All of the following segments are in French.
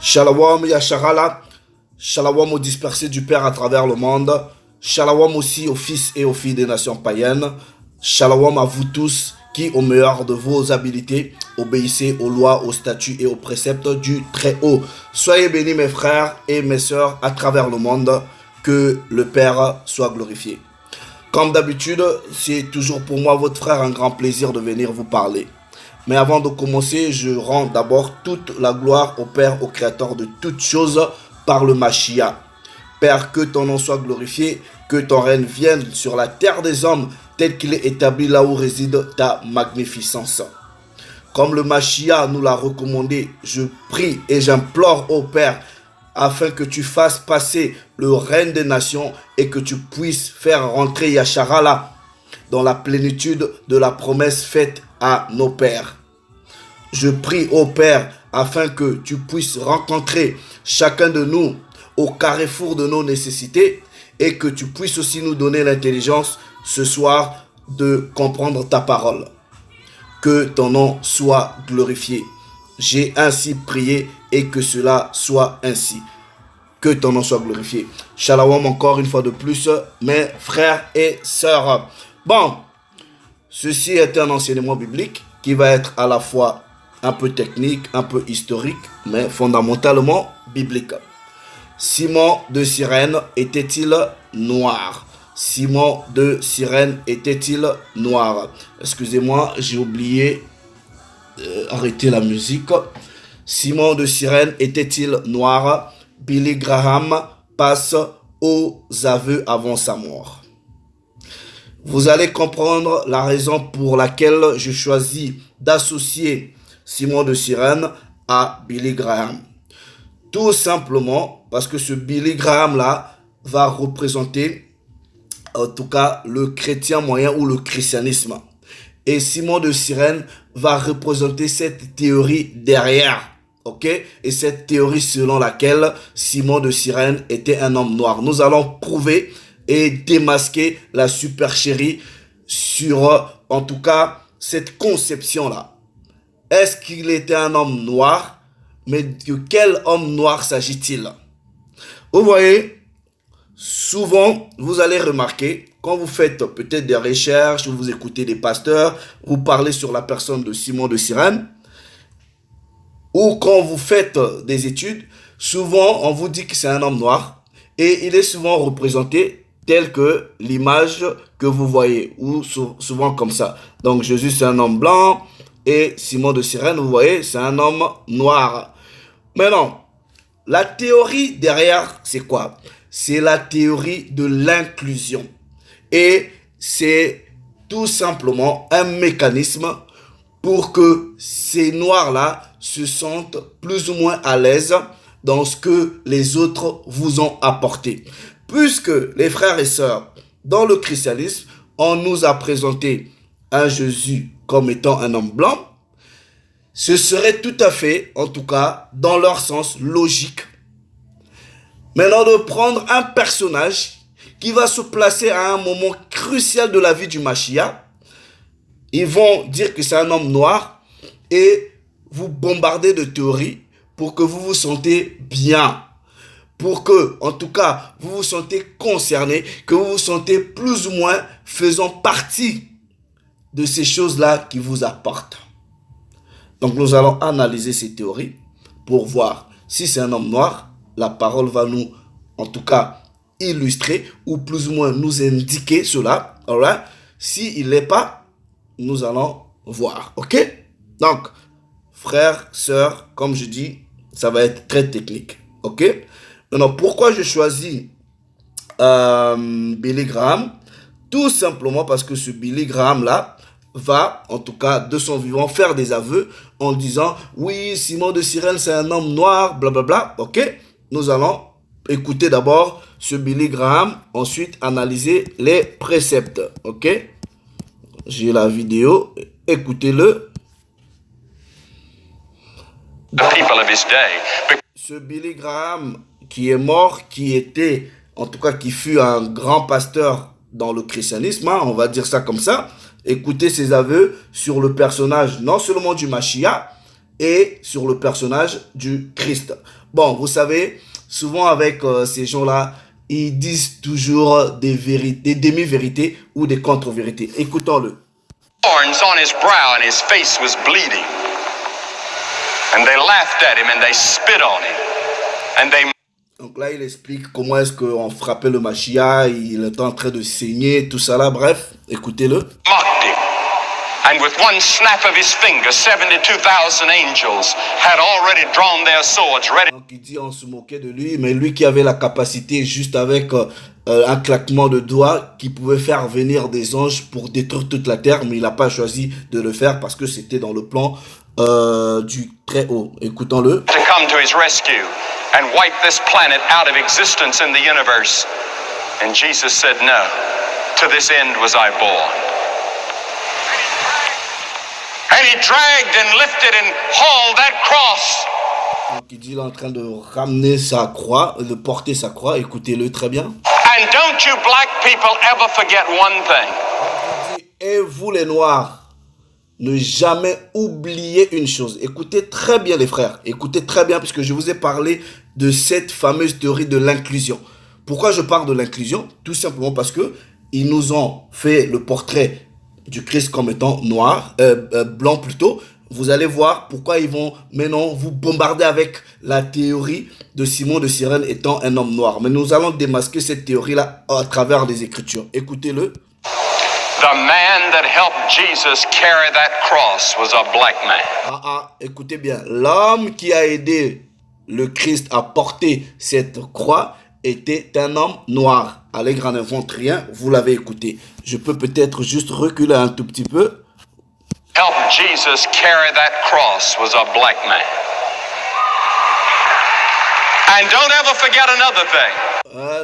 Shalom Yasharala, Shalom aux dispersés du Père à travers le monde, Shalom aussi aux fils et aux filles des nations païennes, Shalom à vous tous qui, au meilleur de vos habiletés, obéissez aux lois, aux statuts et aux préceptes du Très-Haut. Soyez bénis mes frères et mes sœurs à travers le monde, que le Père soit glorifié. Comme d'habitude, c'est toujours pour moi, votre frère, un grand plaisir de venir vous parler. Mais avant de commencer, je rends d'abord toute la gloire au Père, au Créateur de toutes choses, par le Mashiach. Père, que ton nom soit glorifié, que ton règne vienne sur la terre des hommes, tel qu'il est établi là où réside ta magnificence. Comme le Mashiach nous l'a recommandé, je prie et j'implore au Père, afin que tu fasses passer le règne des nations et que tu puisses faire rentrer Yasharala dans la plénitude de la promesse faite à nos pères. Je prie au Père afin que tu puisses rencontrer chacun de nous au carrefour de nos nécessités et que tu puisses aussi nous donner l'intelligence ce soir de comprendre ta parole. Que ton nom soit glorifié. J'ai ainsi prié et que cela soit ainsi. Que ton nom soit glorifié. Shalom encore une fois de plus, mes frères et sœurs. Bon, ceci est un enseignement biblique qui va être à la fois un peu technique, un peu historique, mais fondamentalement biblique. Simon de Cyrène était-il noir? Simon de Cyrène était-il noir? Excusez-moi, j'ai oublié d'arrêter la musique. Simon de Cyrène était-il noir? Billy Graham passe aux aveux avant sa mort. Vous allez comprendre la raison pour laquelle je choisis d'associer Simon de Cyrène à Billy Graham. Tout simplement parce que ce Billy Graham là va représenter en tout cas le chrétien moyen ou le christianisme. Et Simon de Cyrène va représenter cette théorie derrière. Ok? Et cette théorie selon laquelle Simon de Cyrène était un homme noir. Nous allons prouver et démasquer la supercherie sur, en tout cas, cette conception-là. Est-ce qu'il était un homme noir? Mais de quel homme noir s'agit-il? Vous voyez, souvent, vous allez remarquer, quand vous faites peut-être des recherches, vous écoutez des pasteurs, vous parlez sur la personne de Simon de Cyrène, ou quand vous faites des études, souvent on vous dit que c'est un homme noir et il est souvent représenté tel que l'image que vous voyez, ou souvent comme ça. Donc Jésus c'est un homme blanc et Simon de Cyrène, vous voyez, c'est un homme noir. Mais non, la théorie derrière c'est quoi? C'est la théorie de l'inclusion. Et c'est tout simplement un mécanisme pour que ces noirs-là se sentent plus ou moins à l'aise dans ce que les autres vous ont apporté. Puisque les frères et sœurs, dans le christianisme, on nous a présenté un Jésus comme étant un homme blanc, ce serait tout à fait, en tout cas, dans leur sens, logique. Maintenant, de prendre un personnage qui va se placer à un moment crucial de la vie du Mashiach, ils vont dire que c'est un homme noir et vous bombarder de théories pour que vous vous sentez bien. Pour que, en tout cas, vous vous sentez concerné, que vous vous sentez plus ou moins faisant partie de ces choses-là qui vous apportent. Donc nous allons analyser ces théories pour voir si c'est un homme noir. La parole va nous, en tout cas, illustrer ou plus ou moins nous indiquer cela. Alright? S'il n'est pas, nous allons voir. Ok? Donc, frères, sœurs, comme je dis, ça va être très technique. Ok? Maintenant, pourquoi je choisis Billy Graham? Tout simplement parce que ce Billy Graham-là va, en tout cas, de son vivant, faire des aveux en disant « Oui, Simon de Cyrène, c'est un homme noir, blablabla. » Ok? Nous allons écouter d'abord ce Billy Graham, ensuite analyser les préceptes. Ok? J'ai la vidéo, écoutez-le. Ce Billy Graham qui est mort, qui était, en tout cas qui fut un grand pasteur dans le christianisme, hein, on va dire ça comme ça. Écoutez ses aveux sur le personnage non seulement du Mashiach, et sur le personnage du Christ. Bon, vous savez, souvent avec ces gens-là, ils disent toujours des vérités, des demi-vérités ou des contre-vérités. Écoutons-le. Thorns on his brow and his face was bleeding. And they laughed at him and they spit on him. And they Donc là, il explique comment est-ce qu'on frappait le Mashiach, il était en train de saigner, tout ça là, bref, écoutez-le. mocked him. And with one snap of his finger, 72,000 angels had already drawn their swords ready. Donc il dit on se moquait de lui, mais lui qui avait la capacité juste avec un claquement de doigts qui pouvait faire venir des anges pour détruire toute la terre, mais il n'a pas choisi de le faire parce que c'était dans le plan du Très-Haut. Écoutons-le. To come to his rescue and wipe this planet out of existence in the universe. And Jesus said, no, to this end was I born. And he dragged and lifted and hauled that cross. Donc il dit il est en train de ramener sa croix, de porter sa croix, écoutez-le très bien. And don't you black people ever forget one thing. Il dit, et vous les noirs, ne jamais oublier une chose. Écoutez très bien les frères, écoutez très bien puisque je vous ai parlé de cette fameuse théorie de l'inclusion. Pourquoi je parle de l'inclusion? Tout simplement parce que ils nous ont fait le portrait du Christ comme étant noir, blanc plutôt. Vous allez voir pourquoi ils vont maintenant vous bombarder avec la théorie de Simon de Cyrène étant un homme noir. Mais nous allons démasquer cette théorie-là à travers les Écritures. Écoutez-le. The man that helped Jesus carry that cross was a black man. Écoutez bien. L'homme qui a aidé le Christ à porter cette croix était un homme noir. Allègre n'invente rien, vous l'avez écouté. Je peux peut-être juste reculer un tout petit peu. Helped Jesus carry that cross was a black man. And don't ever forget another thing.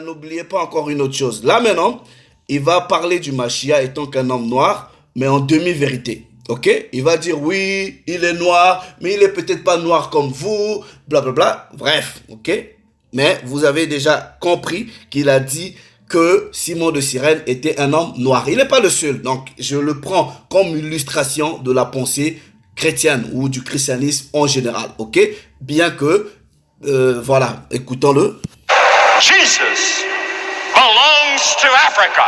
N'oubliez pas encore une autre chose. Là maintenant, il va parler du Mashiach étant qu'un homme noir, mais en demi-vérité. Ok? Il va dire oui, il est noir, mais il est peut-être pas noir comme vous, blablabla. Bref, ok? Mais vous avez déjà compris qu'il a dit que Simon de Cyrène était un homme noir. Il n'est pas le seul. Donc, je le prends comme illustration de la pensée chrétienne ou du christianisme en général. Ok? Bien que, voilà, écoutons-le. Jesus belongs to Africa.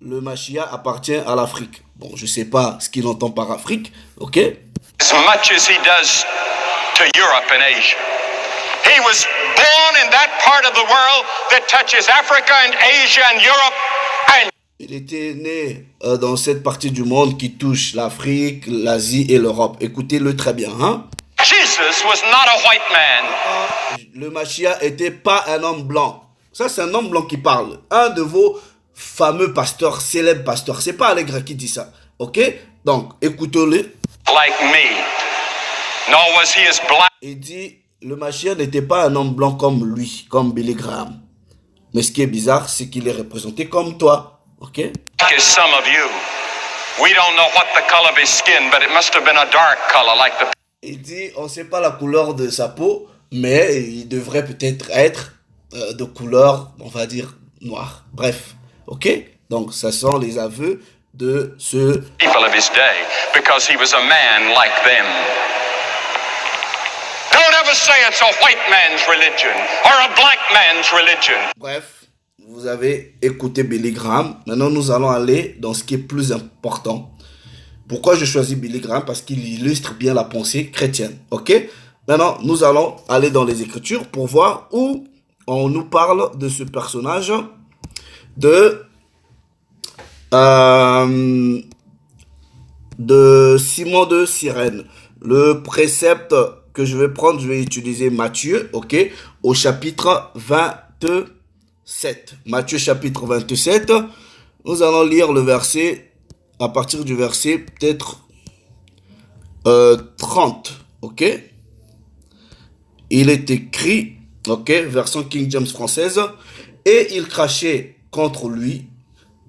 Le Mashiach appartient à l'Afrique. Bon, je ne sais pas ce qu'il entend par Afrique. Ok? As much as he does to Europe and Asia. He was born in that part of the world that touches Africa and Asia and Europe and il était né dans cette partie du monde qui touche l'Afrique, l'Asie et l'Europe. Écoutez-le très bien. Hein? Jesus was not a white man. Le Mashiach n'était pas un homme blanc. Ça, c'est un homme blanc qui parle. Un de vos fameux pasteurs, célèbres pasteurs. C'est pas Allègre qui dit ça. Ok? Donc, écoutez-le. Like me. Nor was he as black. Il dit, le Mashiach n'était pas un homme blanc comme lui, comme Billy Graham. Mais ce qui est bizarre, c'est qu'il est représenté comme toi. Ok? As some of you. We don't know what the color of his skin, but it must have been a dark color like the. Il dit, on ne sait pas la couleur de sa peau, mais il devrait peut-être être de couleur, on va dire, noire. Bref, ok? Donc, ça sont les aveux de ce... people of his day, because he was a man like them. Don't ever say it's a white man's religion or a black man's religion. Bref, vous avez écouté Billy Graham. Maintenant, nous allons aller dans ce qui est plus important. Pourquoi je choisis Billy Graham? Parce qu'il illustre bien la pensée chrétienne. Ok? Maintenant, nous allons aller dans les Écritures pour voir où on nous parle de ce personnage de Simon de Cyrène. Le précepte que je vais prendre, je vais utiliser Matthieu, ok? Au chapitre 27. Matthieu chapitre 27. Nous allons lire le verset à partir du verset peut-être 30, ok? Il est écrit, ok, version King James française, et il crachait contre lui,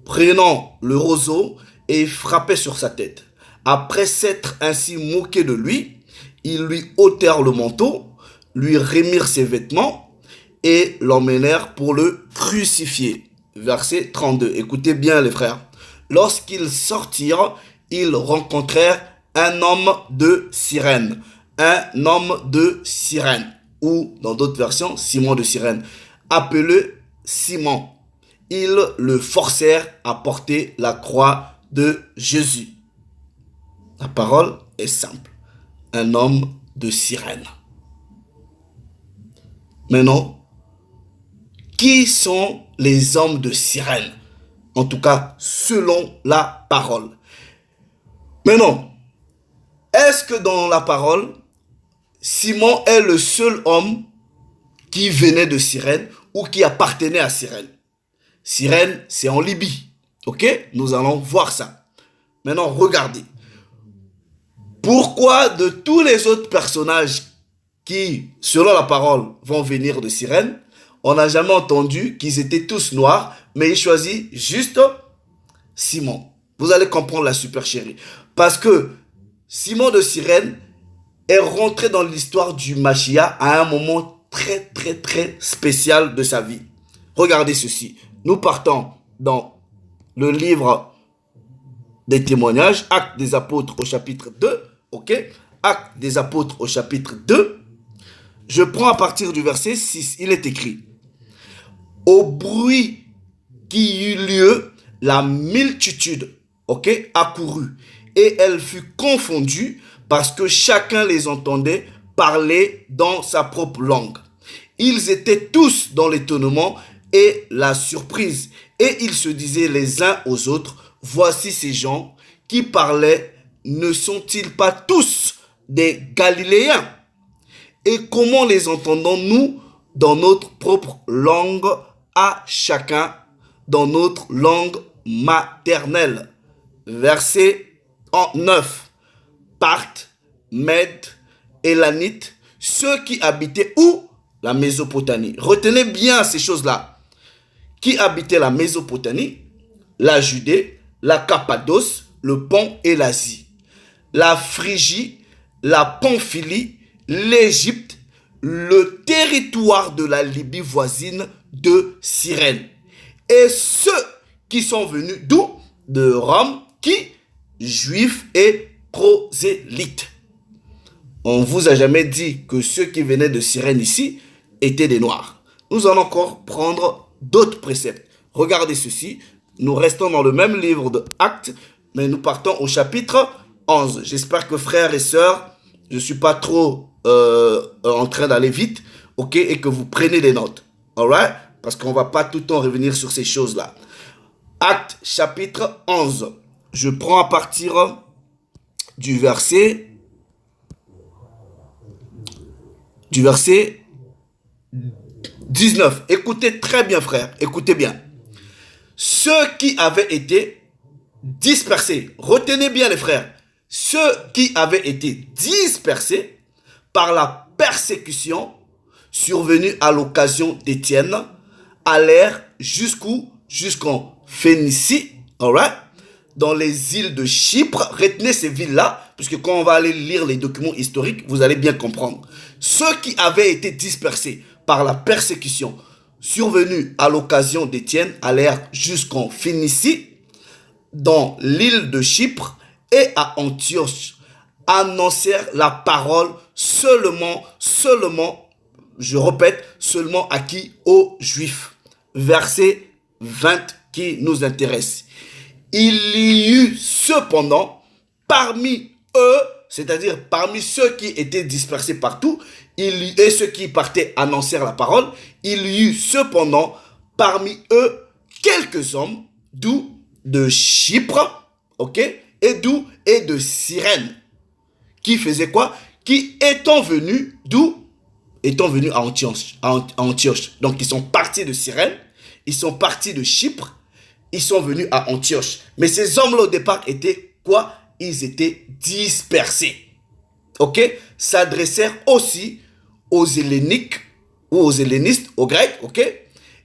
prenant le roseau et frappait sur sa tête. Après s'être ainsi moqué de lui, ils lui ôtèrent le manteau, lui remirent ses vêtements et l'emmenèrent pour le crucifier. Verset 32. Écoutez bien les frères. Lorsqu'ils sortirent, ils rencontrèrent un homme de Cyrène. Un homme de Cyrène. Ou, dans d'autres versions, Simon de Cyrène. Appelé Simon. Ils le forcèrent à porter la croix de Jésus. La parole est simple. Un homme de Cyrène. Maintenant, qui sont les hommes de Cyrène? En tout cas, selon la parole. Maintenant, est-ce que dans la parole, Simon est le seul homme qui venait de Cyrène ou qui appartenait à Cyrène? Cyrène, c'est en Libye. Ok? Nous allons voir ça. Maintenant, regardez. Pourquoi de tous les autres personnages qui, selon la parole, vont venir de Cyrène, on n'a jamais entendu qu'ils étaient tous noirs, mais il choisit juste Simon. Vous allez comprendre la supercherie. Parce que Simon de Cyrène est rentré dans l'histoire du Mashiach à un moment très spécial de sa vie. Regardez ceci. Nous partons dans le livre des témoignages, Actes des apôtres au chapitre 2. Ok? Actes des apôtres au chapitre 2. Je prends à partir du verset 6. Il est écrit: au bruit qui eut lieu, la multitude, ok, accourut, et elle fut confondue parce que chacun les entendait parler dans sa propre langue. Ils étaient tous dans l'étonnement et la surprise, et ils se disaient les uns aux autres: voici ces gens qui parlaient, ne sont-ils pas tous des Galiléens? Et comment les entendons-nous dans notre propre langue, à chacun dans notre langue maternelle? Verset 9. Parthes, Mèdes, Élanites, ceux qui habitaient où? La Mésopotamie. Retenez bien ces choses-là. Qui habitaient la Mésopotamie, la Judée, la Cappadoce, le Pont et l'Asie, la Phrygie, la Pamphylie, l'Égypte, le territoire de la Libye voisine de Cyrène. Et ceux qui sont venus d'où? De Rome, qui? Juifs et prosélytes. On vous a jamais dit que ceux qui venaient de Cyrène ici étaient des Noirs. Nous allons encore prendre d'autres préceptes. Regardez ceci. Nous restons dans le même livre de Actes, mais nous partons au chapitre 11. J'espère que frères et sœurs, je ne suis pas trop en train d'aller vite, ok, et que vous prenez des notes. Alright? Parce qu'on ne va pas tout le temps revenir sur ces choses-là. Actes chapitre 11. Je prends à partir du verset 19. Écoutez très bien, frère. Écoutez bien. Ceux qui avaient été dispersés. Retenez bien, les frères. Ceux qui avaient été dispersés par la persécution survenue à l'occasion d'Étienne allèrent jusqu'où? Jusqu'en Phénicie. Alright? Dans les îles de Chypre. Retenez ces villes-là, puisque quand on va aller lire les documents historiques, vous allez bien comprendre. Ceux qui avaient été dispersés par la persécution survenue à l'occasion d'Étienne allèrent jusqu'en Phénicie, dans l'île de Chypre et à Antioche, annoncèrent la parole seulement, je répète, seulement à qui? Aux Juifs. Verset 20 qui nous intéresse. Il y eut cependant parmi eux, c'est-à-dire parmi ceux qui étaient dispersés partout, et ceux qui partaient annoncèrent la parole, il y eut cependant parmi eux quelques hommes, d'où? De Chypre, ok, et d'où? Et de Cyrène, qui faisaient quoi? Qui étant venus, d'où? Étant venus à Antioche. Donc ils sont partis de Cyrène, ils sont partis de Chypre, ils sont venus à Antioche. Mais ces hommes-là au départ étaient quoi? Ils étaient dispersés. Ok? S'adressèrent aussi aux Helléniques ou aux hellénistes, aux Grecs, ok?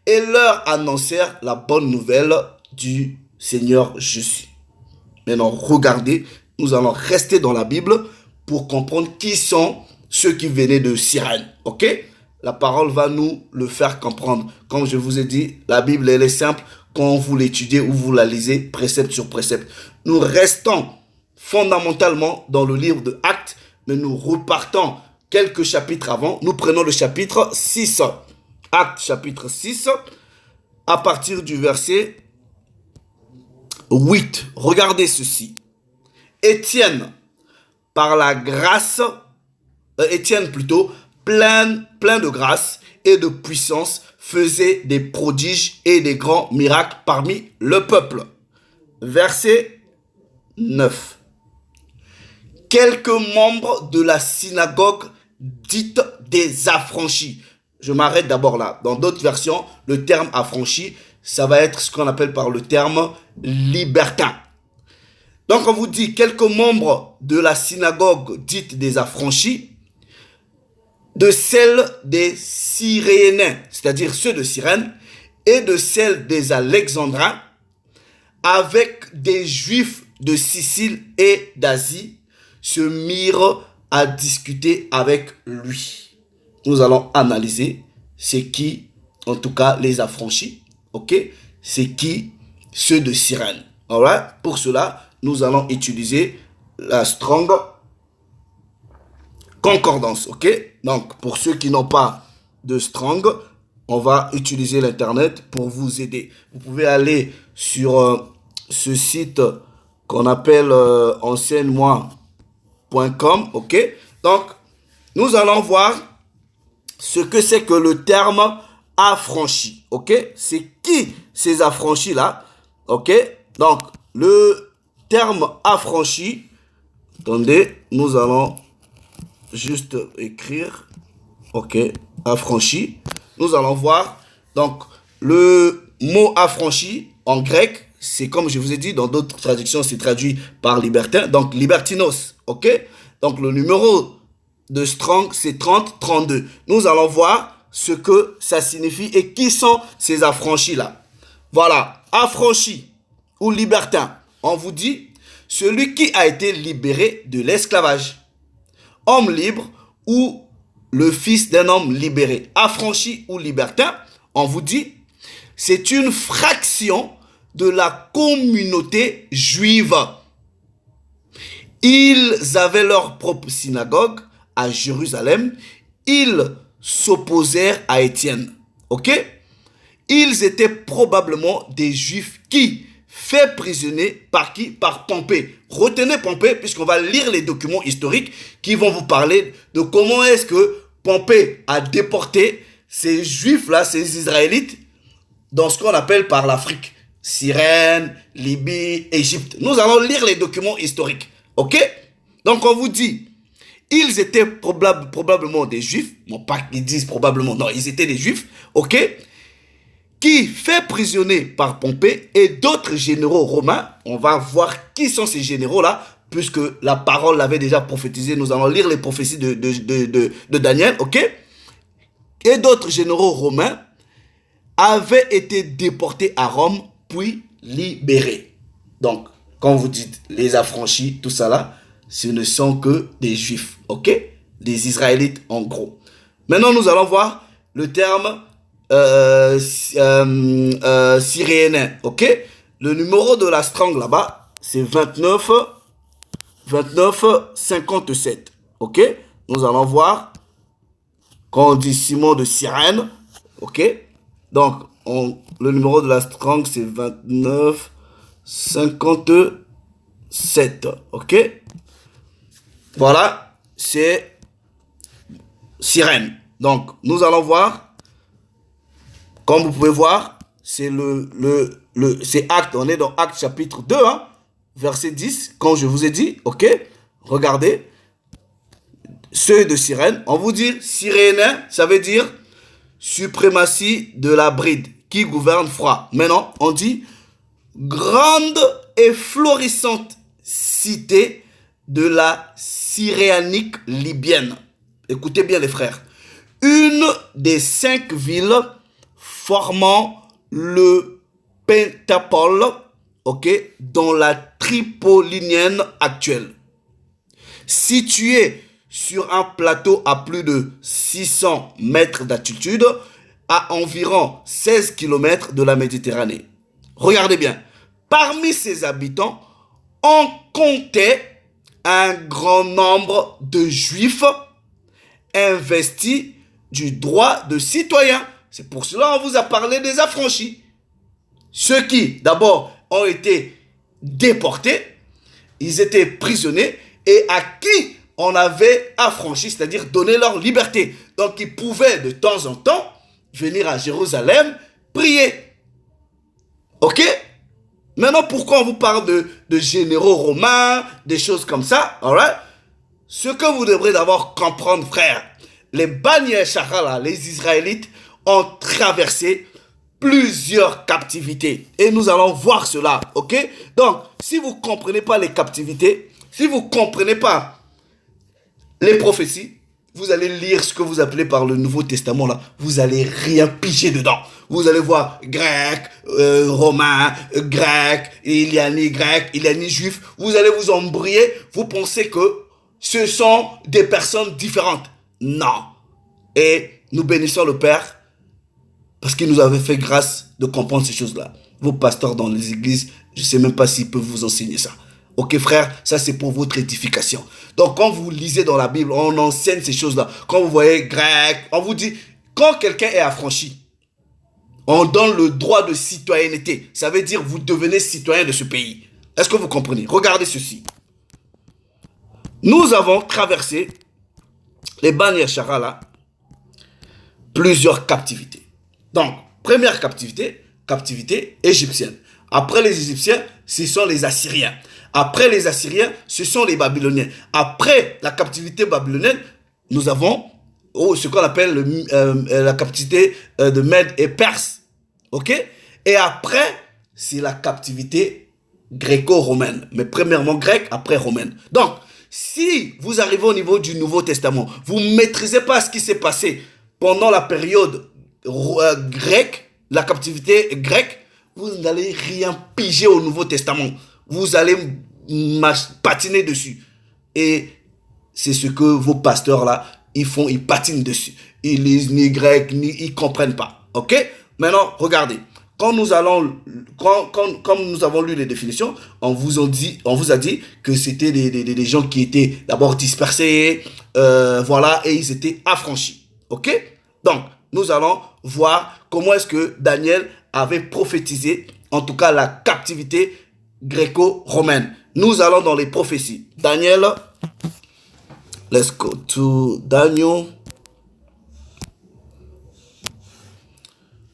Et leur annoncèrent la bonne nouvelle du Seigneur Jésus. Maintenant, regardez, nous allons rester dans la Bible pour comprendre qui sont ceux qui venaient de Cyrène, ok? La parole va nous le faire comprendre. Comme je vous ai dit, la Bible, elle est simple. Quand vous l'étudiez ou vous la lisez, précepte sur précepte. Nous restons fondamentalement dans le livre de Actes, mais nous repartons quelques chapitres avant. Nous prenons le chapitre 6. Actes chapitre 6, à partir du verset 8. Regardez ceci. Étienne, par la grâce, Étienne plutôt, plein de grâce et de puissance, faisait des prodiges et des grands miracles parmi le peuple. Verset 9. Quelques membres de la synagogue dite des affranchis. Je m'arrête d'abord là. Dans d'autres versions, le terme affranchi, ça va être ce qu'on appelle par le terme libertin. Donc on vous dit quelques membres de la synagogue dite des affranchis, de celle des Cyréniens, c'est-à-dire ceux de Cyrène, et de celle des Alexandrins, avec des Juifs de Sicile et d'Asie, se mirent à discuter avec lui. Nous allons analyser c'est qui, en tout cas les affranchis, ok? C'est qui ceux de Cyrène. Alright? Pour cela, nous allons utiliser la Strong Concordance, ok? Donc, pour ceux qui n'ont pas de Strong, on va utiliser l'internet pour vous aider. Vous pouvez aller sur ce site qu'on appelle enseigne-moi.com, ok? Donc, nous allons voir ce que c'est que le terme affranchi, ok? C'est qui ces affranchis-là, ok? Donc, le terme affranchi, attendez, nous allons juste écrire, ok, affranchi. Nous allons voir, donc, le mot affranchi en grec, c'est comme je vous ai dit, dans d'autres traductions, c'est traduit par libertin, donc libertinos, ok? Donc, le numéro de Strong, c'est 30-32. Nous allons voir ce que ça signifie et qui sont ces affranchis-là. Voilà, affranchi ou libertin, on vous dit, celui qui a été libéré de l'esclavage. Homme libre ou le fils d'un homme libéré. Affranchi ou libertin, on vous dit, c'est une fraction de la communauté juive. Ils avaient leur propre synagogue à Jérusalem. Ils s'opposèrent à Étienne. Ok? Ils étaient probablement des juifs qui, faits prisonniers par qui? Par Pompée. Retenez Pompée, puisqu'on va lire les documents historiques qui vont vous parler de comment est-ce que Pompée a déporté ces juifs-là, ces Israélites, dans ce qu'on appelle par l'Afrique. Cyrène, Libye, Égypte. Nous allons lire les documents historiques. Ok? Donc on vous dit, ils étaient probablement des juifs. Non, pas qu'ils disent probablement, non, ils étaient des juifs. Ok? Qui, fait prisonnier par Pompée et d'autres généraux romains, on va voir qui sont ces généraux-là, puisque la parole l'avait déjà prophétisé. Nous allons lire les prophéties de Daniel, ok? Et d'autres généraux romains avaient été déportés à Rome, puis libérés. Donc, quand vous dites les affranchis, tout ça là, ce ne sont que des juifs, ok? Des Israélites en gros. Maintenant, nous allons voir le terme syrénien, ok? Le numéro de la Strong là-bas, c'est 2957, ok? Nous allons voir quand on dit Simon de Cyrène, ok? Donc, le numéro de la Strong, c'est 2957, ok? Voilà, c'est Cyrène. Donc, nous allons voir. Comme vous pouvez voir, c'est c'est Acte, on est dans Acte chapitre 2, hein, verset 10, quand je vous ai dit, ok, regardez, ceux de Cyrène, on vous dit Cyrénien, ça veut dire suprématie de la bride, qui gouverne froid. Maintenant, on dit grande et florissante cité de la Cyréanique libyenne. Écoutez bien les frères, une des 5 villes formant le Pentapole, ok, dans la Tripolinienne actuelle. Située sur un plateau à plus de 600 mètres d'altitude, à environ 16 km de la Méditerranée. Regardez bien, parmi ses habitants, on comptait un grand nombre de Juifs investis du droit de citoyen. C'est pour cela qu'on vous a parlé des affranchis. Ceux qui, d'abord, ont été déportés, ils étaient prisonniers et à qui on avait affranchi, c'est-à-dire donné leur liberté. Donc, ils pouvaient de temps en temps venir à Jérusalem prier. Ok? Maintenant, pourquoi on vous parle de généraux romains, des choses comme ça? Alright? Ce que vous devrez d'abord comprendre, frère, les Bani Yashara, les Israélites, ont traversé plusieurs captivités. Et nous allons voir cela, ok? Donc, si vous ne comprenez pas les captivités, si vous ne comprenez pas les prophéties, vous allez lire ce que vous appelez par le Nouveau Testament là, vous allez rien piger dedans. Vous allez voir grec, romain, grec, il y a ni grec, il y a ni juif. Vous allez vous embrouiller, vous pensez que ce sont des personnes différentes. Non. Et nous bénissons le Père parce qu'il nous avait fait grâce de comprendre ces choses-là. Vos pasteurs dans les églises, je ne sais même pas s'ils peuvent vous enseigner ça. Ok frère, ça c'est pour votre édification. Donc quand vous lisez dans la Bible, on enseigne ces choses-là. Quand vous voyez grec, on vous dit, quand quelqu'un est affranchi, on donne le droit de citoyenneté. Ça veut dire vous devenez citoyen de ce pays. Est-ce que vous comprenez? Regardez ceci. Nous avons traversé les Bani Yashara là, plusieurs captivités. Donc, première captivité, captivité égyptienne. Après les Égyptiens, ce sont les Assyriens. Après les Assyriens, ce sont les Babyloniens. Après la captivité babylonienne, nous avons ce qu'on appelle la captivité de Mède et Perse. Ok? Et après, c'est la captivité gréco-romaine. Mais premièrement grecque, après romaine. Donc, si vous arrivez au niveau du Nouveau Testament, vous ne maîtrisez pas ce qui s'est passé pendant la période grecque, la captivité grecque, vous n'allez rien piger au Nouveau Testament. Vous allez patiner dessus. Et c'est ce que vos pasteurs là, ils font, ils patinent dessus. Ils lisent ni grec, ni ils comprennent pas. Ok? Maintenant, regardez. Quand nous avons lu les définitions, on vous a dit que c'était des gens qui étaient d'abord dispersés, voilà, et ils étaient affranchis. Ok? Donc, nous allons voir comment est-ce que Daniel avait prophétisé, en tout cas la captivité gréco-romaine. Nous allons dans les prophéties. Daniel, let's go to Daniel.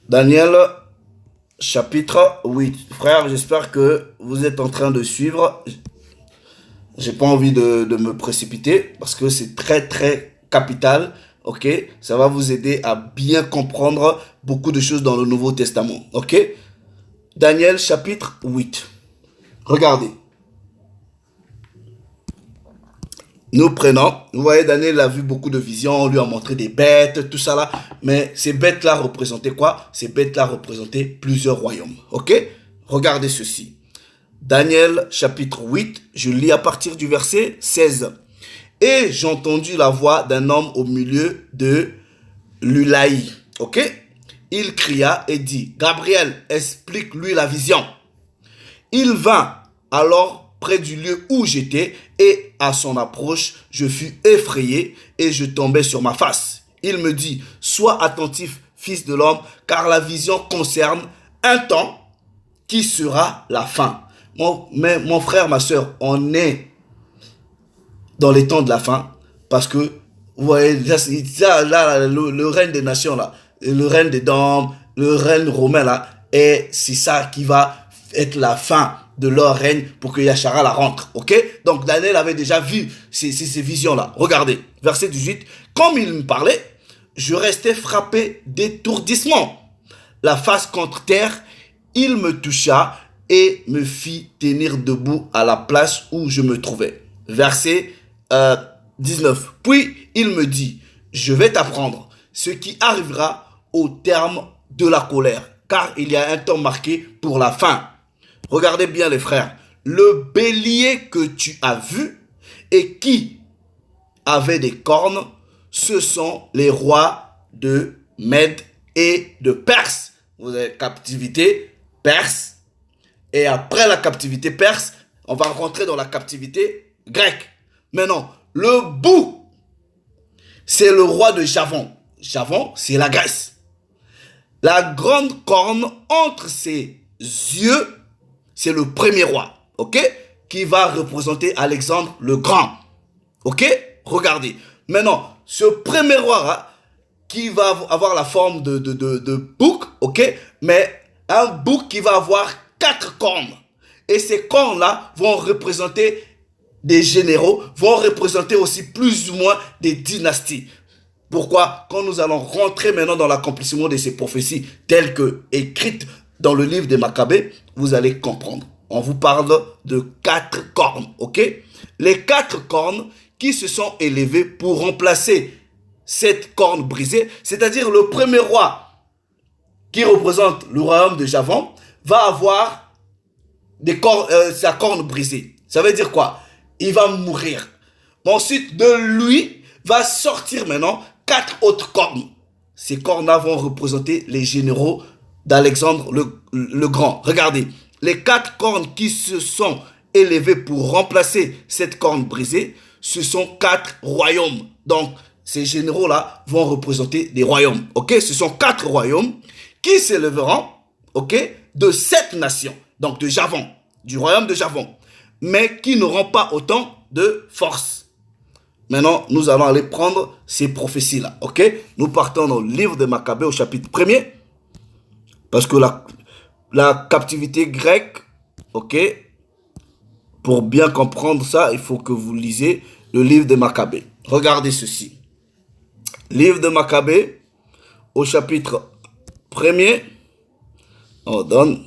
Daniel, chapitre 8. Frère, j'espère que vous êtes en train de suivre. J'ai pas envie de me précipiter parce que c'est très très capital. Ok, ça va vous aider à bien comprendre beaucoup de choses dans le Nouveau Testament. Ok, Daniel chapitre 8. Regardez. Nous prenons, vous voyez, Daniel a vu beaucoup de visions, on lui a montré des bêtes, tout ça là. Mais ces bêtes-là représentaient quoi? Ces bêtes-là représentaient plusieurs royaumes. Ok? Regardez ceci. Daniel chapitre 8, je lis à partir du verset 16. Et j'ai entendu la voix d'un homme au milieu de l'Ulaï. Ok? Il cria et dit, Gabriel, explique-lui la vision. Il vint alors près du lieu où j'étais et à son approche, je fus effrayé et je tombai sur ma face. Il me dit, sois attentif, fils de l'homme, car la vision concerne un temps qui sera la fin. Mon frère, ma soeur, on est dans les temps de la fin parce que, vous voyez, là, le règne des nations, là, le règne des dômes, le règne romain, là, et c'est ça qui va être la fin de leur règne pour que Yashara la rentre. Ok? Donc Daniel avait déjà vu ces visions-là. Regardez, verset 18. Comme il me parlait, je restais frappé d'étourdissement. La face contre terre, il me toucha et me fit tenir debout à la place où je me trouvais. Verset 19. Puis il me dit, je vais t'apprendre ce qui arrivera au terme de la colère, car il y a un temps marqué pour la fin. Regardez bien les frères, le bélier que tu as vu et qui avait des cornes, ce sont les rois de Mède et de Perse. Vous avez captivité perse et après la captivité perse, on va rentrer dans la captivité grecque. Maintenant, le bouc, c'est le roi de Javon. Javon, c'est la Grèce. La grande corne entre ses yeux, c'est le premier roi, ok? Qui va représenter Alexandre le Grand. Ok? Regardez. Maintenant, ce premier roi là, qui va avoir la forme de bouc, ok? Mais un bouc qui va avoir 4 cornes. Et ces cornes-là vont représenter des généraux, vont représenter aussi plus ou moins des dynasties. Pourquoi? Quand nous allons rentrer maintenant dans l'accomplissement de ces prophéties telles que écrites dans le livre des Maccabées, vous allez comprendre. On vous parle de 4 cornes, ok? Les 4 cornes qui se sont élevées pour remplacer cette corne brisée, c'est-à-dire le premier roi qui représente le royaume de Javon va avoir sa corne brisée. Ça veut dire quoi? Il va mourir. Ensuite, de lui va sortir maintenant 4 autres cornes. Ces cornes-là vont représenter les généraux d'Alexandre le Grand. Regardez, les 4 cornes qui se sont élevées pour remplacer cette corne brisée, ce sont 4 royaumes. Donc, ces généraux-là vont représenter des royaumes. Ok? Ce sont 4 royaumes qui s'élèveront, ok, de 7 nations. Donc, de Javon, du royaume de Javon. Mais qui n'auront pas autant de force. Maintenant, nous allons aller prendre ces prophéties-là. Ok? Nous partons dans le livre de Maccabées au chapitre 1er. Parce que la captivité grecque, ok, pour bien comprendre ça, il faut que vous lisez le livre de Maccabées. Regardez ceci. Livre de Maccabées, au chapitre 1er, on donne,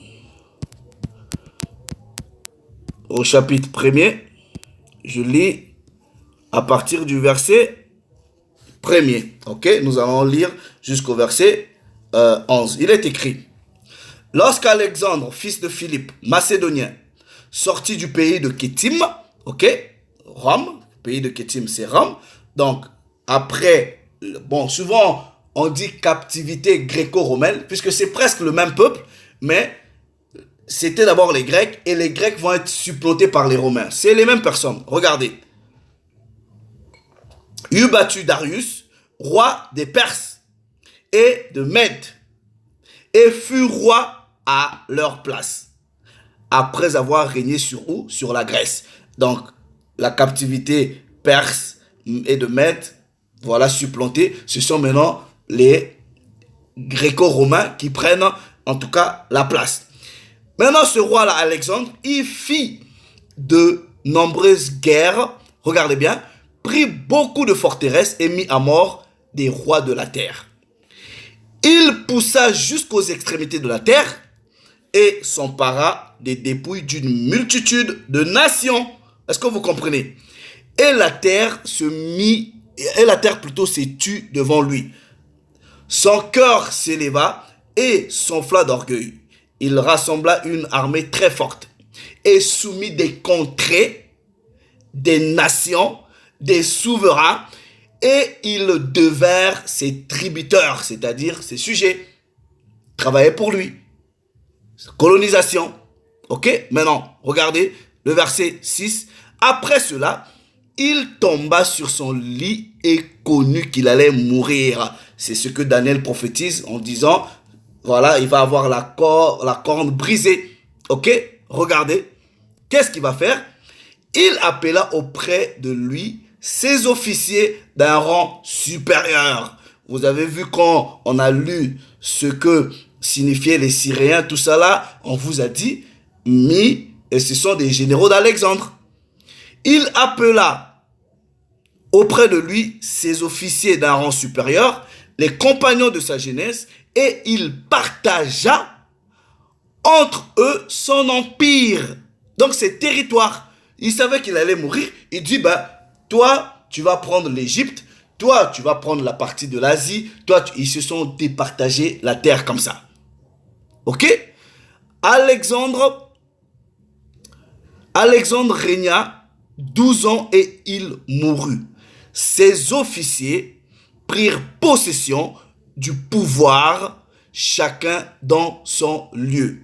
au chapitre 1er, je lis à partir du verset 1er. Ok, nous allons lire jusqu'au verset 11. Il est écrit: lorsqu'Alexandre, fils de Philippe, macédonien, sorti du pays de Kétim, ok, Rome, pays de Kétim, c'est Rome. Donc, après, bon, souvent, on dit captivité gréco-romaine, puisque c'est presque le même peuple, mais c'était d'abord les Grecs, et les Grecs vont être supplantés par les Romains. C'est les mêmes personnes. Regardez. Eut battu Darius, roi des Perses et de Mède, et fut roi à leur place, après avoir régné sur où? Sur la Grèce. Donc, la captivité perse et de Mède, voilà, supplantée. Ce sont maintenant les gréco-romains qui prennent, en tout cas, la place. Maintenant, ce roi-là, Alexandre, il fit de nombreuses guerres, regardez bien, prit beaucoup de forteresses et mit à mort des rois de la terre. Il poussa jusqu'aux extrémités de la terre et s'empara des dépouilles d'une multitude de nations. Est-ce que vous comprenez? Et la terre plutôt s'est tue devant lui. Son cœur s'éleva et s'enfla d'orgueil. Il rassembla une armée très forte et soumit des contrées, des nations, des souverains, et ils devinrent ses tributeurs, c'est-à-dire ses sujets, travaillaient pour lui. Colonisation. Ok? Maintenant, regardez le verset 6. Après cela, il tomba sur son lit et connut qu'il allait mourir. C'est ce que Daniel prophétise en disant, voilà, il va avoir la corne brisée. Ok? Regardez. Qu'est-ce qu'il va faire? Il appela auprès de lui ses officiers d'un rang supérieur. Vous avez vu quand on a lu ce que signifiaient les Syriens, tout ça là, on vous a dit, et ce sont des généraux d'Alexandre. Il appela auprès de lui ses officiers d'un rang supérieur, les compagnons de sa jeunesse, et il partagea entre eux son empire. Donc ses territoires. Il savait qu'il allait mourir. Il dit, toi, tu vas prendre l'Égypte. Toi, tu vas prendre la partie de l'Asie. Ils se sont départagés la terre comme ça. Ok? Alexandre régna 12 ans et il mourut. Ses officiers prirent possession du pouvoir, chacun dans son lieu.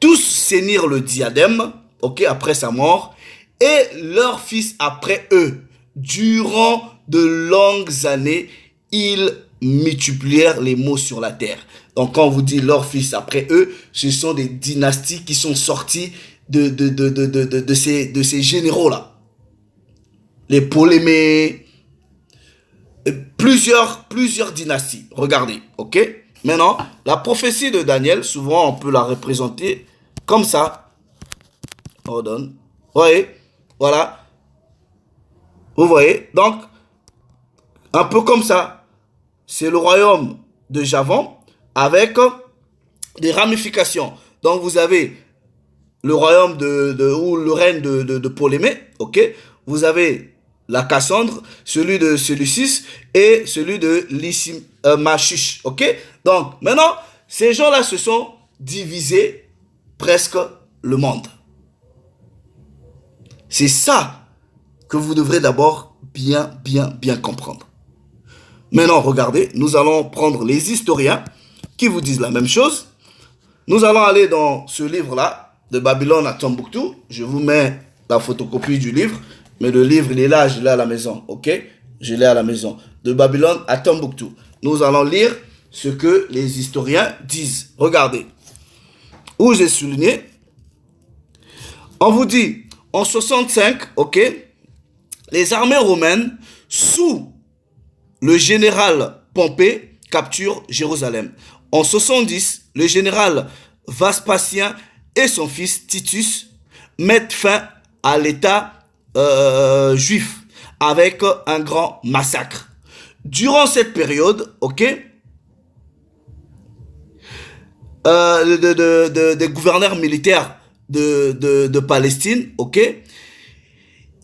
Tous ceignirent le diadème, ok, après sa mort, et leurs fils après eux. durant de longues années, ils multiplièrent les maux sur la terre. Donc quand on vous dit leurs fils après eux, ce sont des dynasties qui sont sorties de ces généraux-là. Les Ptolémées, plusieurs dynasties. Regardez, ok? Maintenant, la prophétie de Daniel, souvent on peut la représenter comme ça. Hold on. Vous voyez? Voilà. Vous voyez? Donc, un peu comme ça. C'est le royaume de Javan avec des ramifications. Donc, vous avez le royaume ou le règne de Ptolémée, ok? Vous avez la Cassandre, celui de Séleucus et celui de Lysimachus, ok? Donc, maintenant, ces gens-là se sont divisés presque le monde. C'est ça que vous devrez d'abord bien comprendre. Maintenant, regardez, nous allons prendre les historiens qui vous disent la même chose. Nous allons aller dans ce livre-là, de Babylone à Tombouctou. Je vous mets la photocopie du livre, mais le livre, il est là, je l'ai à la maison, ok? Je l'ai à la maison. De Babylone à Tombouctou. Nous allons lire ce que les historiens disent. Regardez. Où j'ai souligné, on vous dit, en 65, ok, les armées romaines, sous le général Pompée, capturent Jérusalem. En 70, le général Vespasien et son fils Titus mettent fin à l'état juif avec un grand massacre. Durant cette période, ok, des gouverneurs militaires de Palestine, ok,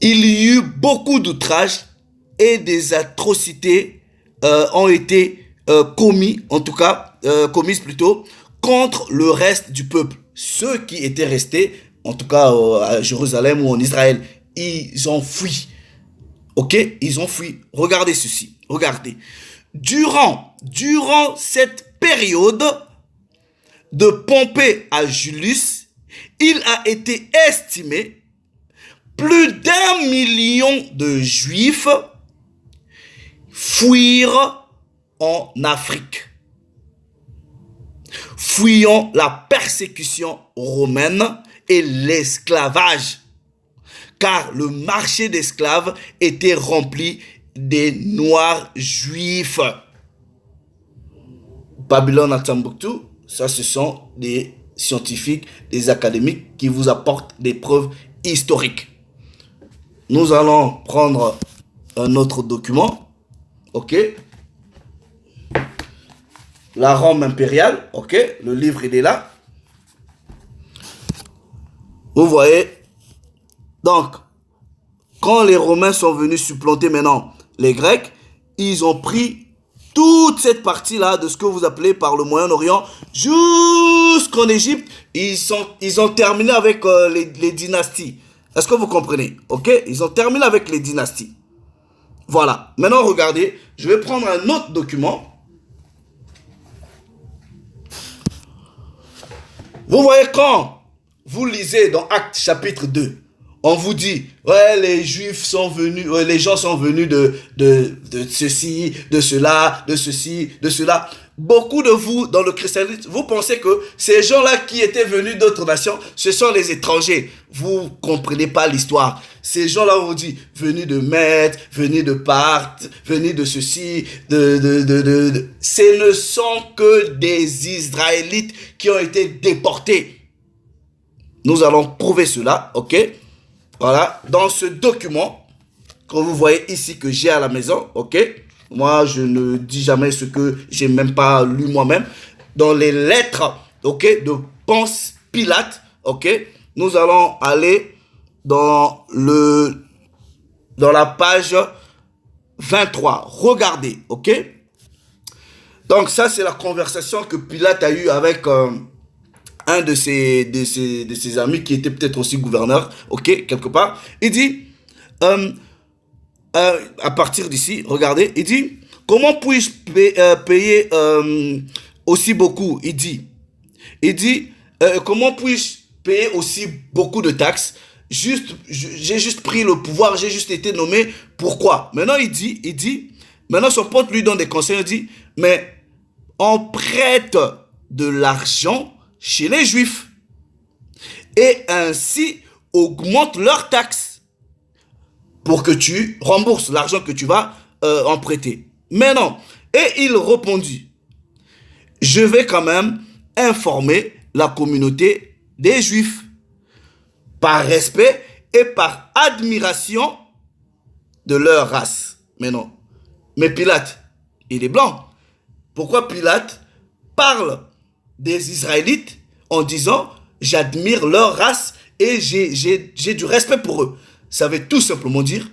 il y eut beaucoup d'outrages et des atrocités ont été commises contre le reste du peuple. Ceux qui étaient restés, en tout cas à Jérusalem ou en Israël, ils ont fui. Ok, ils ont fui. Regardez ceci. Regardez. Durant cette période de Pompée à Julius, il a été estimé plus d'1 million de Juifs fuirent en Afrique, fuyant la persécution romaine et l'esclavage, car le marché d'esclaves était rempli des Noirs juifs. Babylone à Tombouctou, ça ce sont des scientifiques, des académiques qui vous apportent des preuves historiques. Nous allons prendre un autre document, ok? La Rome impériale, ok? Le livre il est là. Vous voyez? Donc, quand les Romains sont venus supplanter maintenant les Grecs, ils ont pris toute cette partie-là de ce que vous appelez par le Moyen-Orient jusqu'en Égypte. Ils ont terminé avec les dynasties. Est-ce que vous comprenez? Ok? Ils ont terminé avec les dynasties. Voilà. Maintenant, regardez. Je vais prendre un autre document. Vous voyez quand vous lisez dans Actes chapitre 2, on vous dit, ouais, les Juifs sont venus, ouais, les gens sont venus de ceci, de cela, de ceci, de cela. Beaucoup de vous, dans le christianisme, vous pensez que ces gens-là qui étaient venus d'autres nations, ce sont les étrangers. Vous ne comprenez pas l'histoire. Ces gens-là, on vous dit, venus de Mède, venus de Parthe, venus de ceci, ce ne sont que des Israélites qui ont été déportés. Nous allons prouver cela, ok? Voilà, dans ce document, que vous voyez ici que j'ai à la maison, ok? Moi, je ne dis jamais ce que j'ai même pas lu moi-même. Dans les lettres, ok, de Ponce Pilate, ok? Nous allons aller dans la page 23. Regardez, ok? Donc ça, c'est la conversation que Pilate a eue avec un de ses amis qui était peut-être aussi gouverneur, ok, quelque part. Il dit, à partir d'ici, regardez, il dit, comment puis-je payer aussi beaucoup? Il dit, comment puis-je payer aussi beaucoup de taxes? j'ai juste pris le pouvoir, j'ai juste été nommé. Pourquoi? Maintenant, il dit, maintenant son pote lui donne des conseils, il dit, mais on prête de l'argent chez les Juifs et ainsi augmente leurs taxes pour que tu rembourses l'argent que tu vas emprunter. Mais non. Et il répondit, je vais quand même informer la communauté des Juifs par respect et par admiration de leur race. Mais non. Mais Pilate, il est blanc. Pourquoi Pilate parle des Israélites en disant j'admire leur race et j'ai du respect pour eux? Ça veut tout simplement dire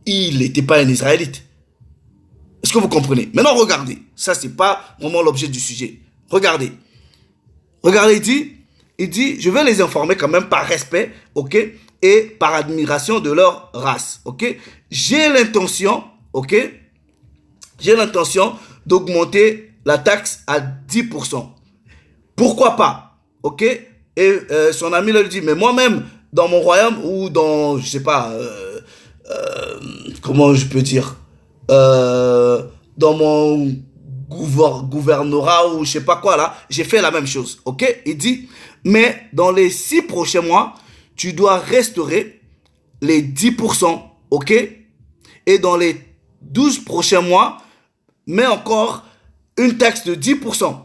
il n'était pas un Israélite. Est-ce que vous comprenez? Maintenant, regardez. Ça, c'est pas vraiment l'objet du sujet. Regardez. Regardez, il dit, je vais les informer quand même par respect, ok, et par admiration de leur race, ok. J'ai l'intention, ok, d'augmenter la taxe à 10%. Pourquoi pas, ok. Et son ami lui dit, mais moi-même, dans mon royaume ou dans, je sais pas, comment je peux dire, dans mon gouvernorat ou je sais pas quoi là, j'ai fait la même chose, ok. Il dit, mais dans les 6 prochains mois, tu dois restaurer les 10%, ok. Et dans les 12 prochains mois, mets encore une taxe de 10%.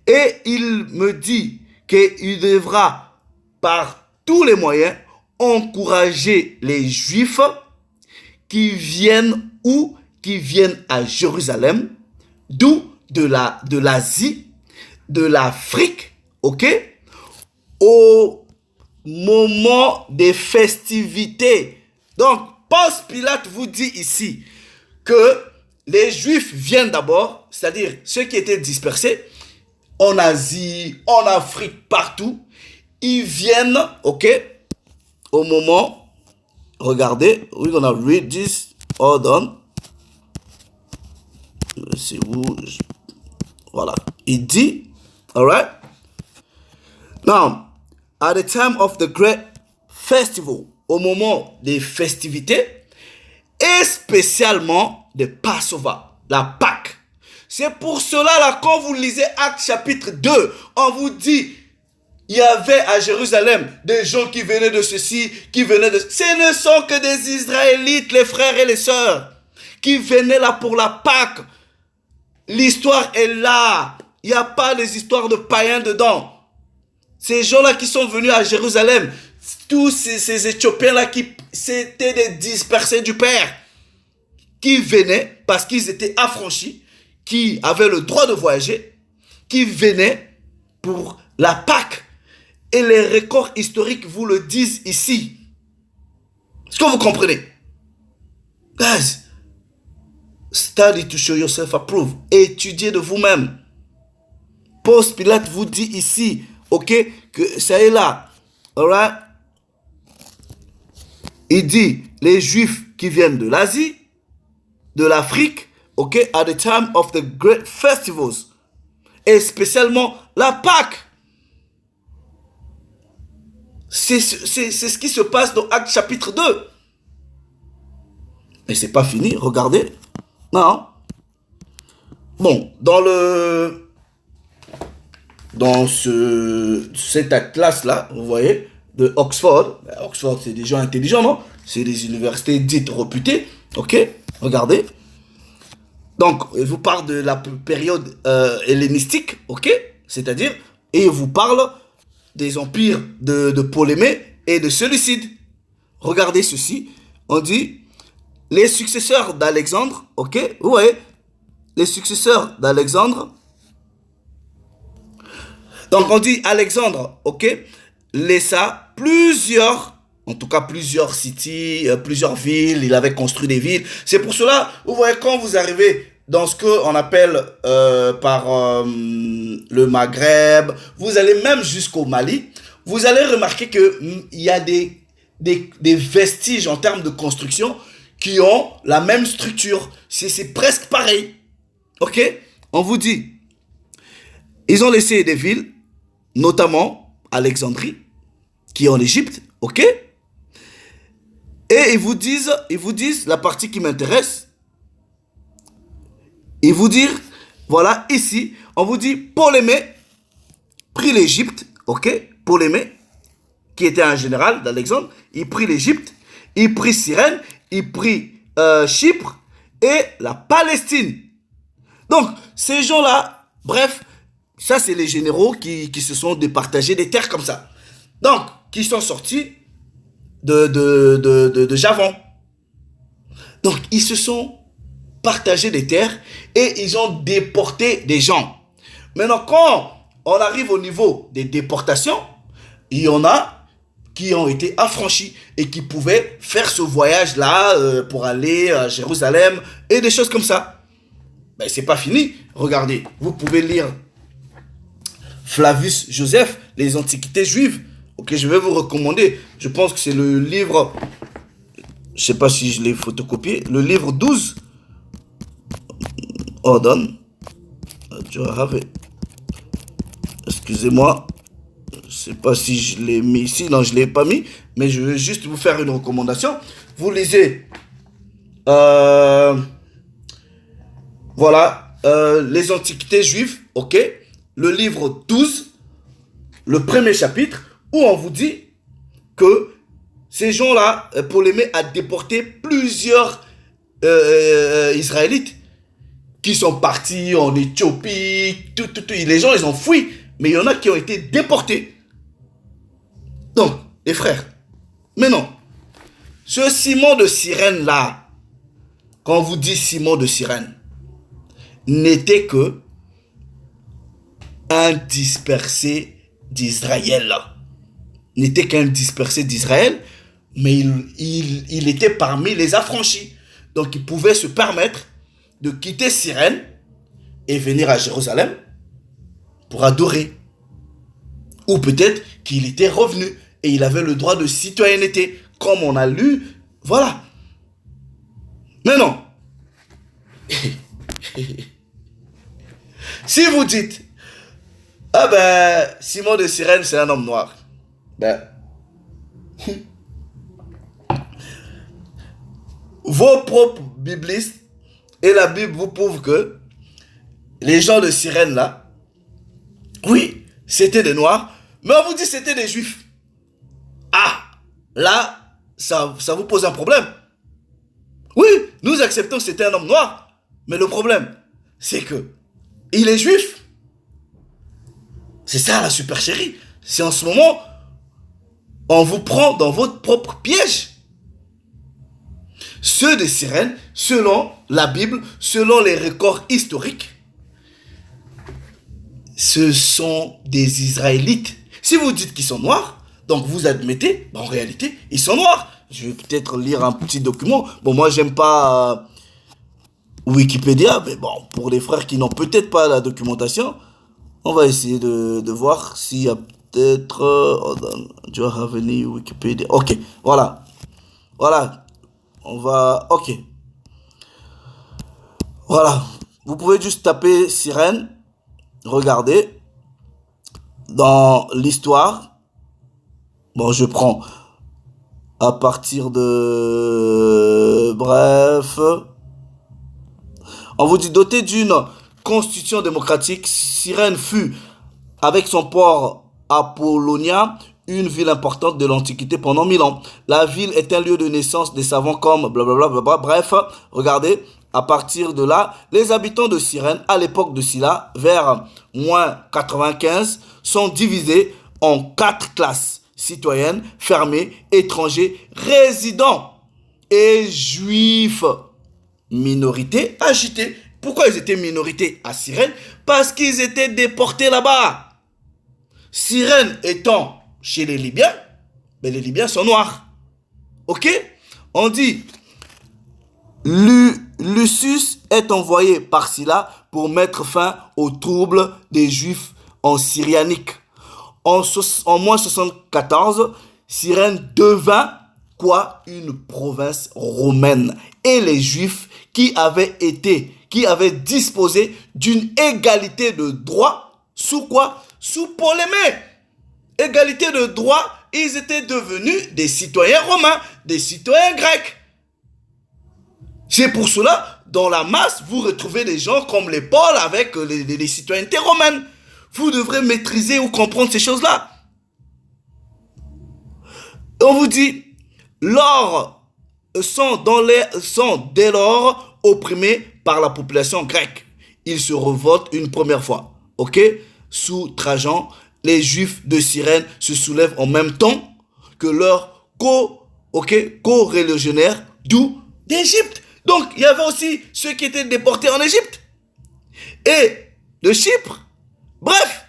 Et il me dit qu'il devra par tous les moyens encourager les Juifs qui viennent à Jérusalem, d'où de l'Asie, de l'Afrique, ok, au moment des festivités. Donc, Ponce Pilate vous dit ici que les Juifs viennent d'abord, c'est-à-dire ceux qui étaient dispersés en Asie, en Afrique, partout, ils viennent, ok, au moment, regardez, we're gonna read this, hold on. C'est où? Voilà. Il dit, alright? Now, at the time of the great festival, au moment des festivités, et spécialement de Passover, la Pâque. C'est pour cela, là, quand vous lisez Actes chapitre 2, on vous dit, il y avait à Jérusalem des gens qui venaient de ceci, qui venaient de... Ce ne sont que des Israélites, les frères et les sœurs, qui venaient là pour la Pâque. L'histoire est là. Il n'y a pas des histoires de païens dedans. Ces gens-là qui sont venus à Jérusalem, tous ces Éthiopiens-là qui c'était des dispersés du Père, qui venaient parce qu'ils étaient affranchis, qui avaient le droit de voyager, qui venaient pour la Pâque. Et les records historiques vous le disent ici. Est-ce que vous comprenez? Guys, study to show yourself approved. Étudiez de vous-même. Ponce Pilate vous dit ici, ok, que ça est là. Alright? Il dit, les Juifs qui viennent de l'Asie, de l'Afrique, ok, at the time of the great festivals, et spécialement la Pâque. C'est ce qui se passe dans Actes chapitre 2. Mais c'est pas fini, regardez. Non. Bon, dans cette atlas-là, vous voyez, de Oxford. Oxford, c'est des gens intelligents, non? C'est des universités dites réputées. Ok, regardez. Donc, il vous parle de la période hellénistique, ok? C'est-à-dire, et il vous parle des empires de Ptolémée et de Séleucide. Regardez ceci. On dit, les successeurs d'Alexandre, ok? Vous voyez, les successeurs d'Alexandre. Donc, on dit Alexandre, ok? Laissa plusieurs cités, plusieurs villes. Il avait construit des villes. C'est pour cela, vous voyez, quand vous arrivez dans ce qu'on appelle par le Maghreb, vous allez même jusqu'au Mali, vous allez remarquer qu'il y a des vestiges en termes de construction qui ont la même structure. C'est presque pareil. Ok? On vous dit, ils ont laissé des villes, notamment Alexandrie, qui est en Égypte, ok? Et ils vous disent la partie qui m'intéresse. Ils vous disent, voilà, ici, on vous dit, Ptolémée prit l'Égypte, ok? Ptolémée, qui était un général d'Alexandre, il prit l'Égypte, il prit Cyrène, il prit Chypre et la Palestine. Donc, ces gens-là, bref, ça c'est les généraux qui se sont départagés des terres comme ça. Donc, qui sont sortis de Javon. Donc, ils se sont partagés des terres et ils ont déporté des gens. Maintenant, quand on arrive au niveau des déportations, il y en a qui ont été affranchis et qui pouvaient faire ce voyage-là pour aller à Jérusalem et des choses comme ça. Ben, c'est pas fini. Regardez, vous pouvez lire Flavius Joseph, les Antiquités juives. Ok, je vais vous recommander. Je pense que c'est le livre, je sais pas si je l'ai photocopié, le livre 12. Hold on. Do I have it? Excusez-moi. Je sais pas si je l'ai mis ici. Non, je l'ai pas mis. Mais je vais juste vous faire une recommandation. Vous lisez. Voilà. Les Antiquités juives. Ok. Le livre 12. Le premier chapitre. Où on vous dit que ces gens-là, Ptolémée a déporté plusieurs Israélites qui sont partis en Éthiopie. Les gens, ils ont fui. Mais il y en a qui ont été déportés. Donc, les frères, maintenant, ce Simon de Cyrène là, quand on vous dit Simon de Cyrène, n'était que un dispersé d'Israël là. N'était qu'un dispersé d'Israël, mais il était parmi les affranchis. Donc, il pouvait se permettre de quitter Cyrène et venir à Jérusalem pour adorer. Ou peut-être qu'il était revenu et il avait le droit de citoyenneté, comme on a lu. Voilà. Mais non. Si vous dites, ah ben, Simon de Cyrène, c'est un homme noir. Ben, vos propres biblistes et la Bible vous prouvent que les gens de Cyrène là, oui, c'était des noirs, mais on vous dit c'était des juifs. Ah, là, ça vous pose un problème. Oui, nous acceptons que c'était un homme noir, mais le problème, c'est que il est juif. C'est ça la supercherie. C'est en ce moment, on vous prend dans votre propre piège. Ceux de Cyrène, selon la Bible, selon les records historiques, ce sont des Israélites. Si vous dites qu'ils sont noirs, donc vous admettez, en réalité, ils sont noirs. Je vais peut-être lire un petit document. Bon, moi, j'aime pas Wikipédia, mais bon, pour les frères qui n'ont peut-être pas la documentation, on va essayer de voir s'il y a peut-être... do I have any Wikipédia? Ok, voilà. Voilà. On va... Ok. Voilà. Vous pouvez juste taper Cyrène. Regardez. Dans l'histoire. Bon, je prends à partir de... Bref. On vous dit, doté d'une constitution démocratique, Cyrène fut, avec son port Apollonia, une ville importante de l'Antiquité pendant 1000 ans. La ville est un lieu de naissance des savants comme blablabla. Bref, regardez, à partir de là, les habitants de Cyrène, à l'époque de Sylla, vers moins 95, sont divisés en 4 classes: citoyennes, fermées, étrangers, résidents et juifs. Minorité agitée. Pourquoi ils étaient minorités à Cyrène? Parce qu'ils étaient déportés là-bas. Cyrène étant chez les Libyens, mais les Libyens sont noirs. Ok? On dit, Lucius est envoyé par Sylla pour mettre fin aux troubles des Juifs en Syrianique. En moins 74, Cyrène devint quoi? Une province romaine. Et les Juifs qui avaient disposé d'une égalité de droit, sous quoi? Sous Ptolémée. Égalité de droit, ils étaient devenus des citoyens romains. des citoyens grecs. C'est pour cela, dans la masse, vous retrouvez des gens comme les Paul avec les citoyennetés romaines. Vous devrez maîtriser ou comprendre ces choses-là. On vous dit, l'or sont dès lors opprimés par la population grecque. Ils se révoltent une première fois. Ok? Sous Trajan, les Juifs de Cyrène se soulèvent en même temps que leurs co-religionnaires, d'où d'Égypte. Donc, il y avait aussi ceux qui étaient déportés en Égypte et de Chypre. Bref,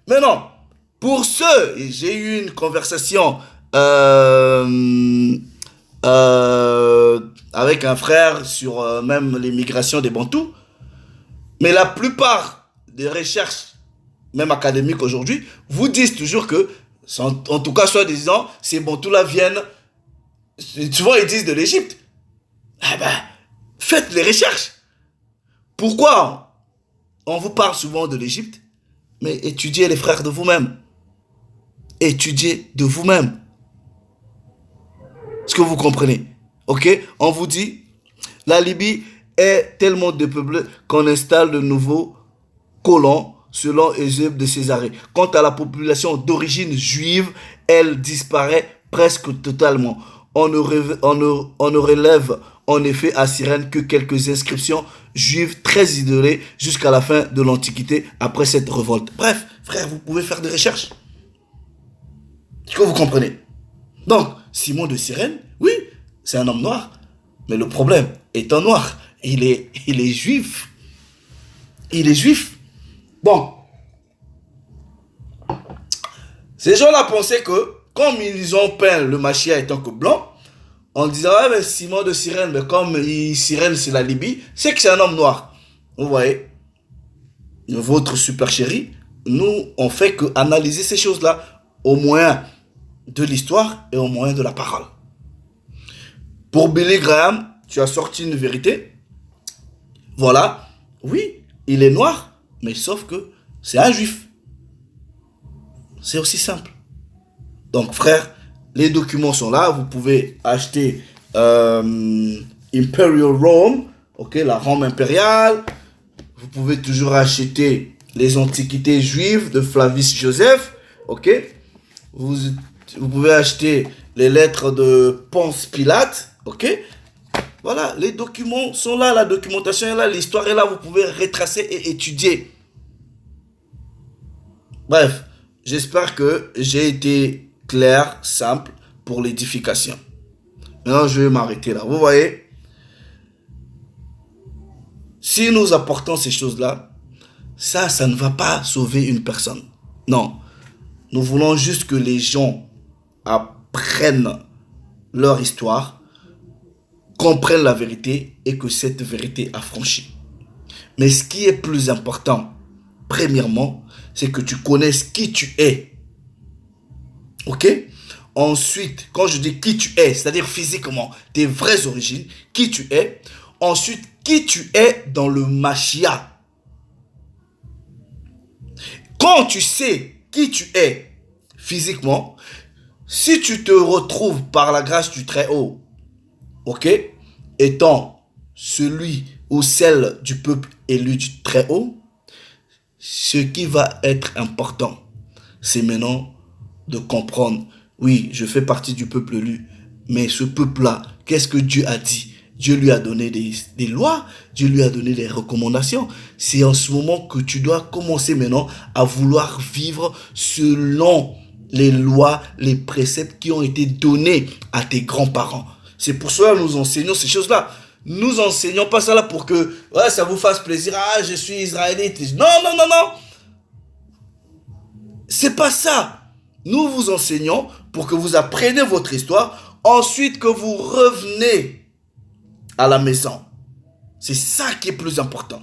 maintenant, pour ceux, j'ai eu une conversation avec un frère sur même l'immigration des Bantous, mais la plupart des recherches, même académiques aujourd'hui, vous disent toujours que, en tout cas, soi-disant, ces Bantous-là viennent, souvent ils disent de l'Égypte. Eh ben, faites les recherches. Pourquoi on vous parle souvent de l'Égypte? Mais étudiez les frères de vous-même. Étudiez de vous-même. Est-ce que vous comprenez? Ok? On vous dit, la Libye est tellement dépeuplée qu'on installe de nouveaux colons selon Eusèbe de Césarée. Quant à la population d'origine juive, elle disparaît presque totalement. On ne relève en effet à Cyrène que quelques inscriptions juives très isolées jusqu'à la fin de l'Antiquité après cette révolte. Bref, frère, vous pouvez faire des recherches. Est-ce que vous comprenez? Donc, Simon de Cyrène, oui, c'est un homme noir. Mais le problème, étant noir, il est juif. Il est juif. Bon. Ces gens-là pensaient que, comme ils ont peint le Machia étant que blanc, on disait, ah, mais Simon de Cyrène, mais comme Cyrène c'est la Libye, c'est que c'est un homme noir. Vous voyez, votre supercherie, nous, on fait que analyser ces choses-là au moyen de l'histoire et au moyen de la parole. Pour Billy Graham, tu as sorti une vérité. Voilà, oui, il est noir, mais sauf que c'est un juif. C'est aussi simple. Donc, frère, les documents sont là. Vous pouvez acheter Imperial Rome, ok, la Rome impériale. Vous pouvez toujours acheter les antiquités juives de Flavius Joseph, ok. Vous pouvez acheter les lettres de Ponce Pilate, ok. Voilà, les documents sont là, la documentation est là, l'histoire est là. Vous pouvez retracer et étudier. Bref, j'espère que j'ai été clair, simple pour l'édification. Maintenant, je vais m'arrêter là. Vous voyez, si nous apportons ces choses-là, ça ne va pas sauver une personne. Non. Nous voulons juste que les gens apprennent leur histoire, comprennent la vérité et que cette vérité affranchit. Mais ce qui est plus important, premièrement, c'est que tu connaisses qui tu es. Ok? Ensuite, quand je dis qui tu es, c'est-à-dire physiquement, tes vraies origines, qui tu es. Ensuite, qui tu es dans le Machia. Quand tu sais qui tu es physiquement, si tu te retrouves par la grâce du Très-Haut, ok, étant celui ou celle du peuple élu du Très-Haut, ce qui va être important, c'est maintenant de comprendre, oui, je fais partie du peuple élu, mais ce peuple-là, qu'est-ce que Dieu a dit? Dieu lui a donné des lois, Dieu lui a donné des recommandations. C'est en ce moment que tu dois commencer maintenant à vouloir vivre selon les lois, les préceptes qui ont été donnés à tes grands-parents. C'est pour cela que nous enseignons ces choses-là. Nous enseignons pas ça là pour que ouais, ça vous fasse plaisir. Ah, je suis israélite. Non, non, non, non. C'est pas ça. Nous vous enseignons pour que vous appreniez votre histoire, ensuite que vous revenez à la maison. C'est ça qui est plus important.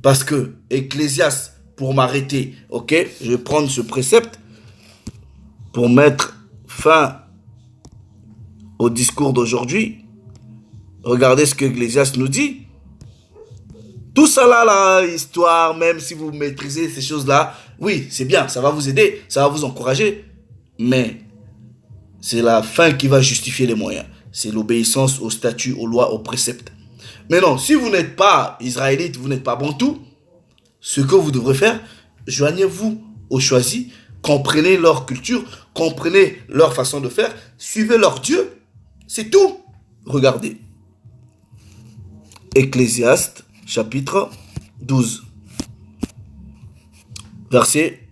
Parce que Ecclésiaste, pour m'arrêter, ok, je vais prendre ce précepte pour mettre fin au discours d'aujourd'hui. Regardez ce que Ecclésiaste nous dit. Tout ça là, la histoire, même si vous maîtrisez ces choses-là, oui, c'est bien, ça va vous aider, ça va vous encourager. Mais C'est la fin qui va justifier les moyens. C'est l'obéissance aux statuts, aux lois, aux préceptes. Mais non, si vous n'êtes pas israélite, vous n'êtes pas bantou, ce que vous devrez faire, joignez-vous aux choisis, comprenez leur culture, comprenez leur façon de faire, suivez leur Dieu. C'est tout. Regardez. Ecclésiaste, chapitre 12. Verset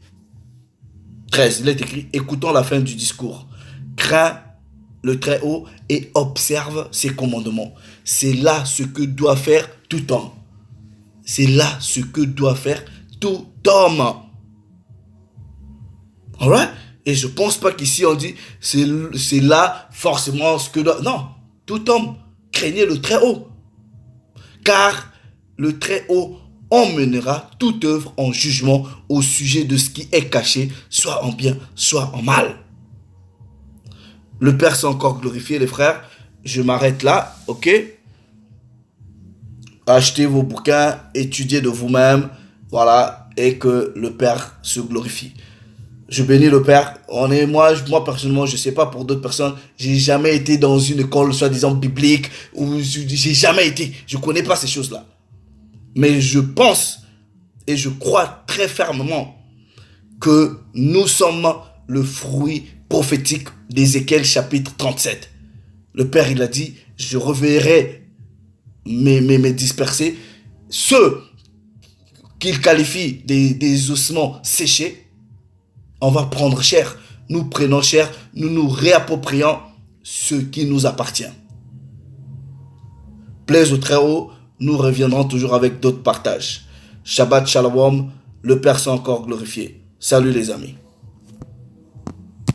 13. Il est écrit, écoutons la fin du discours. Crains le Très-Haut et observe ses commandements. C'est là ce que doit faire tout homme. C'est là ce que doit faire tout homme. Alright? Et je pense pas qu'ici on dit c'est là forcément ce que doit. Non, tout homme, craignez le Très-Haut. Car le Très-Haut emmènera toute œuvre en jugement au sujet de ce qui est caché, soit en bien, soit en mal. Le Père s'est encore glorifié, les frères. Je m'arrête là, ok? Achetez vos bouquins, étudiez de vous-même, voilà, et que le Père se glorifie. Je bénis le Père. Moi personnellement, je sais pas pour d'autres personnes, j'ai jamais été dans une école soi-disant biblique, ou j'ai jamais été. Je connais pas ces choses-là. Mais je pense et je crois très fermement que nous sommes le fruit prophétique d'Ézéchiel chapitre 37. Le Père, il a dit, je reverrai mes dispersés, ceux qu'il qualifie des ossements séchés. On va prendre cher. Nous prenons cher, nous nous réapproprions ce qui nous appartient. Plaise au Très-Haut, nous reviendrons toujours avec d'autres partages. Shabbat Shalom, le Père s'est encore glorifié. Salut les amis.